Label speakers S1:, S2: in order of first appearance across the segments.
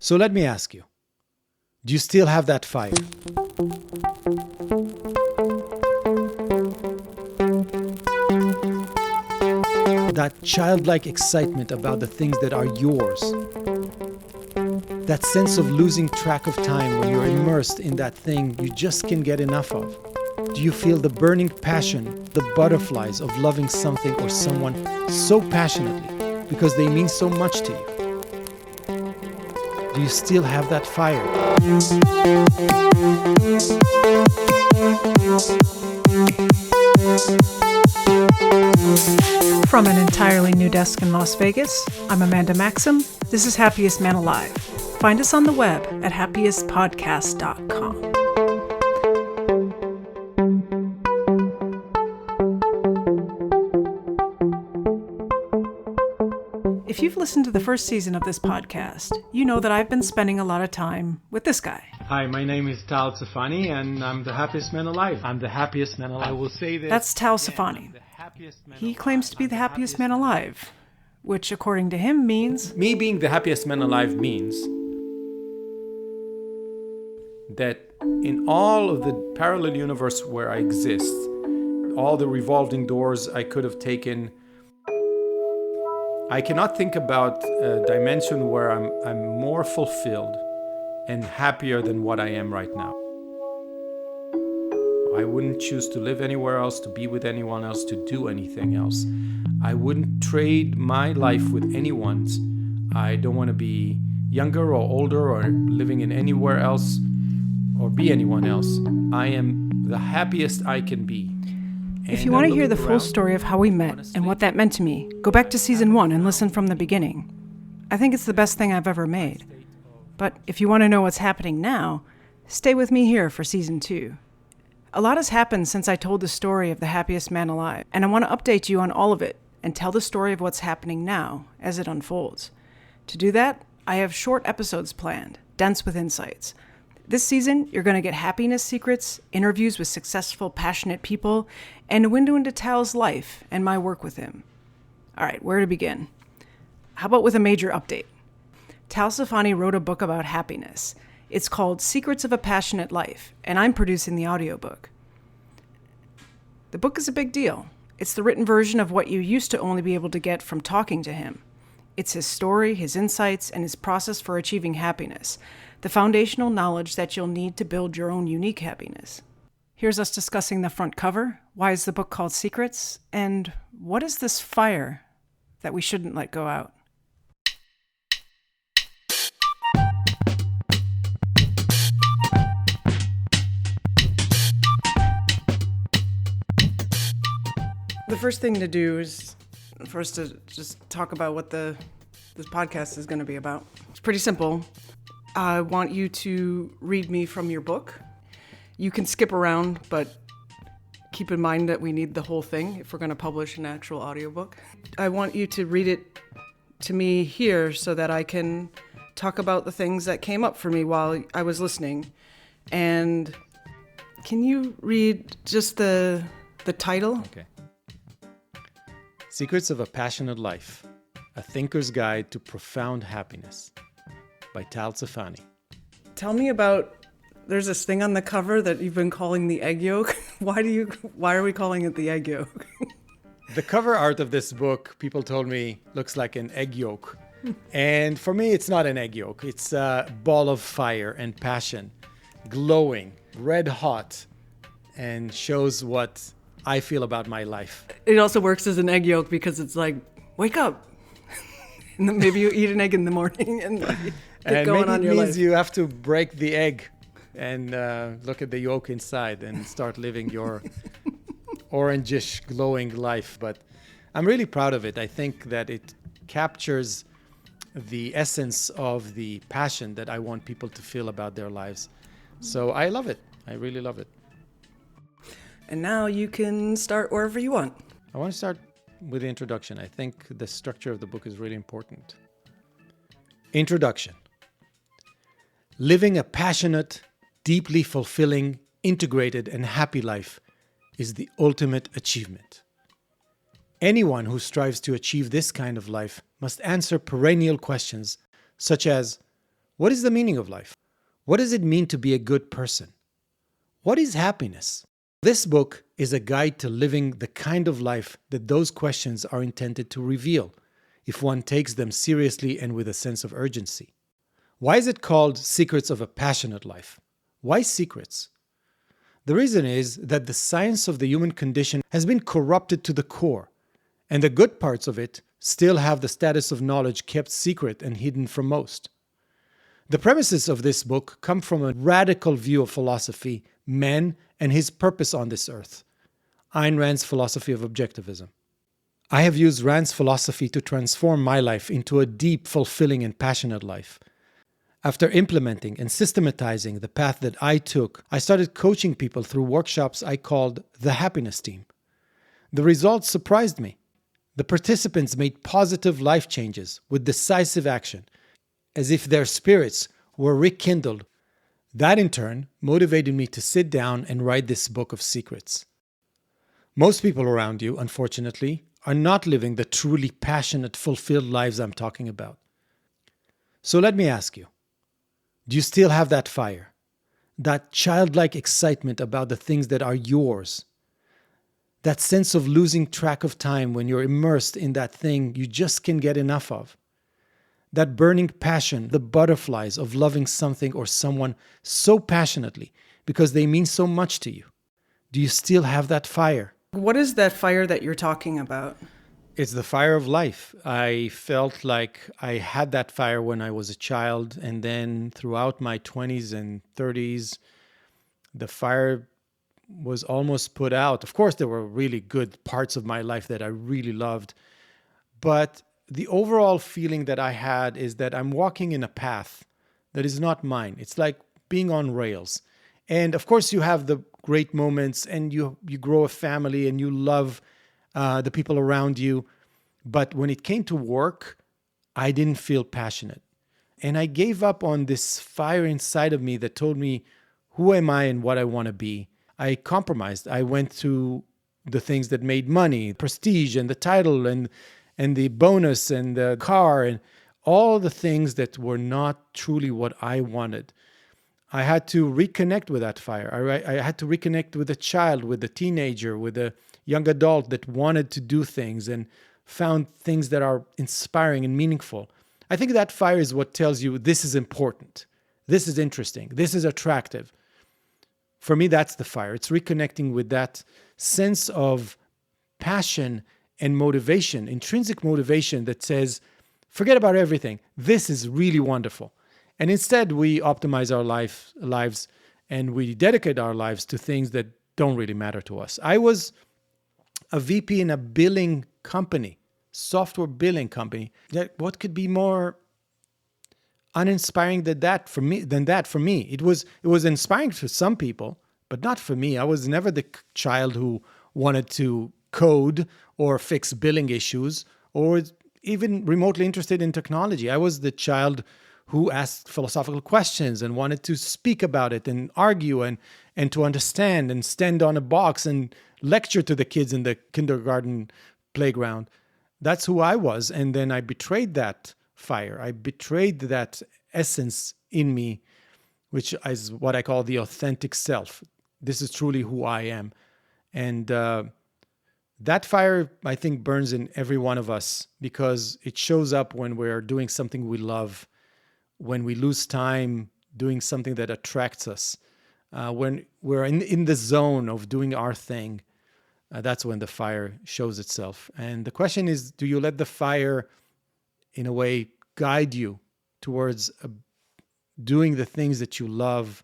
S1: So let me ask you, do you still have that fire? That childlike excitement about the things that are yours. That sense of losing track of time when you're immersed in that thing you just can't get enough of. Do you feel the burning passion, the butterflies of loving something or someone so passionately because they mean so much to you? Do you still have that fire?
S2: From an entirely new desk in Las Vegas, I'm Amanda Maxim. This is Happiest Man Alive. Find us on the web at happiestpodcast.com. If you've listened to the first season of this podcast, you know that I've been spending a lot of time with this guy.
S1: Hi, my name is Tal Safani, and I'm the happiest man alive. I'm the happiest man alive. I will say this.
S2: That's Tal Safani. He claims to be the happiest man alive, which according to him means...
S3: Me being the happiest man alive means that in all of the parallel universe where I exist, all the revolving doors I could have taken, I cannot think about a dimension where I'm more fulfilled and happier than what I am right now. I wouldn't choose to live anywhere else, to be with anyone else, to do anything else. I wouldn't trade my life with anyone's. I don't want to be younger or older or living in anywhere else or be anyone else. I am the happiest I can be.
S2: If you want to hear the full story of how we met and what that meant to me, go back to season 1 and listen from the beginning. I think it's the best thing I've ever made. But if you want to know what's happening now, stay with me here for season 2. A lot has happened since I told the story of the happiest man alive, and I want to update you on all of it and tell the story of what's happening now as it unfolds. To do that, I have short episodes planned, dense with insights. This season, you're going to get happiness secrets, interviews with successful, passionate people, and a window into Tal's life and my work with him. All right, where to begin? How about with a major update? Tal Safani wrote a book about happiness. It's called Secrets of a Passionate Life, and I'm producing the audiobook. The book is a big deal. It's the written version of what you used to only be able to get from talking to him. It's his story, his insights, and his process for achieving happiness, the foundational knowledge that you'll need to build your own unique happiness. Here's us discussing the front cover, why is the book called Secrets, and what is this fire that we shouldn't let go out? The first thing to do is for us to just talk about what this podcast is going to be about. It's pretty simple. I want you to read me from your book. You can skip around, but keep in mind that we need the whole thing if we're going to publish an actual audiobook. I want you to read it to me here so that I can talk about the things that came up for me while I was listening. And can you read just the title?
S1: Okay. Secrets of a Passionate Life, A Thinker's Guide to Profound Happiness by Tal Safani.
S2: Tell me about, there's this thing on the cover that you've been calling the egg yolk. Why are we calling it the egg yolk?
S1: The cover art of this book, people told me, looks like an egg yolk. And for me, it's not an egg yolk. It's a ball of fire and passion, glowing, red hot, and shows what I feel about my life.
S2: It also works as an egg yolk because it's like, wake up. And then maybe you eat an egg in the morning and get going on your life.
S1: It means you have to break the egg and look at the yolk inside and start living your orangish glowing life. But I'm really proud of it. I think that it captures the essence of the passion that I want people to feel about their lives. So I love it. I really love it.
S2: And now you can start wherever you want.
S1: I want to start with the introduction. I think the structure of the book is really important. Introduction. Living a passionate, deeply fulfilling, integrated, and happy life is the ultimate achievement. Anyone who strives to achieve this kind of life must answer perennial questions such as, What is the meaning of life? What does it mean to be a good person? What is happiness? This book is a guide to living the kind of life that those questions are intended to reveal, if one takes them seriously and with a sense of urgency. Why is it called Secrets of a Passionate Life? Why secrets? The reason is that the science of the human condition has been corrupted to the core, and the good parts of it still have the status of knowledge kept secret and hidden from most. The premises of this book come from a radical view of philosophy, man, and his purpose on this earth. Ayn Rand's philosophy of objectivism. I have used Rand's philosophy to transform my life into a deep, fulfilling, and passionate life. After implementing and systematizing the path that I took, I started coaching people through workshops I called the Happiness Team. The results surprised me. The participants made positive life changes with decisive action, as if their spirits were rekindled. That in turn motivated me to sit down and write this book of secrets. Most people around you, unfortunately, are not living the truly passionate, fulfilled lives I'm talking about. So let me ask you, do you still have that fire? That childlike excitement about the things that are yours? That sense of losing track of time when you're immersed in that thing you just can't get enough of? That burning passion, the butterflies of loving something or someone so passionately because they mean so much to you? Do you still have that fire?
S2: What is that fire that you're talking about?
S1: It's the fire of life. I felt like I had that fire when I was a child, and then throughout my 20s and 30s, the fire was almost put out. Of course, there were really good parts of my life that I really loved, but the overall feeling that I had is that I'm walking in a path that is not mine. It's like being on rails. And of course, you have the great moments, and you grow a family, and you love the people around you. But when it came to work, I didn't feel passionate. And I gave up on this fire inside of me that told me, who am I and what I want to be? I compromised. I went to the things that made money, prestige and the title and the bonus and the car and all the things that were not truly what I wanted. I had to reconnect with that fire. I had to reconnect with a child, with a teenager, with a young adult that wanted to do things and found things that are inspiring and meaningful. I think that fire is what tells you this is important, this is interesting, this is attractive. For me, that's the fire. It's reconnecting with that sense of passion and motivation, intrinsic motivation that says, forget about everything. This is really wonderful. And instead, we optimize our lives and we dedicate our lives to things that don't really matter to us. I was a VP in a billing company, software billing company. What could be more uninspiring than that for me? It was inspiring for some people, but not for me. I was never the child who wanted to code or fix billing issues or even remotely interested in technology. I was the child who asked philosophical questions and wanted to speak about it and argue and to understand and stand on a box and lecture to the kids in the kindergarten playground. That's who I was. And then I betrayed that fire. I betrayed that essence in me, which is what I call the authentic self. This is truly who I am. And that fire, I think, burns in every one of us because it shows up when we're doing something we love, when we lose time doing something that attracts us, when we're in the zone of doing our thing. That's when the fire shows itself. And the question is, do you let the fire, in a way, guide you towards doing the things that you love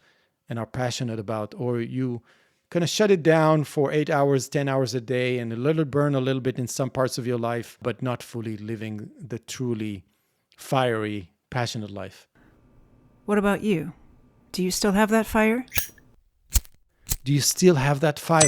S1: and are passionate about? Or you kind of shut it down for 8 hours, 10 hours a day and burn a little bit in some parts of your life, but not fully living the truly fiery, passionate life?
S2: What about you? Do you still have that fire?
S1: Do you still have that fire?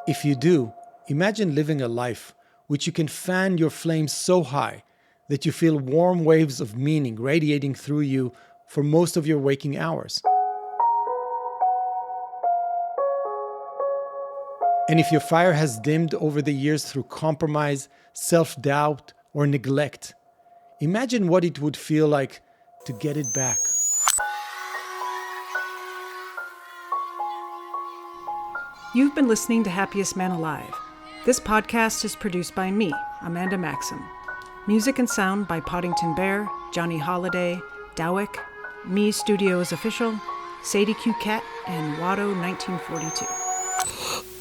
S1: If you do, imagine living a life which you can fan your flames so high that you feel warm waves of meaning radiating through you for most of your waking hours. And if your fire has dimmed over the years through compromise, self-doubt, or neglect, imagine what it would feel like to get it back.
S2: You've been listening to Happiest Man Alive. This podcast is produced by me, Amanda Maxim. Music and sound by Poddington Bear, Johnny Holiday, Dowick, Me Studios Official, Sadie Q. Cat, and Watto 1942.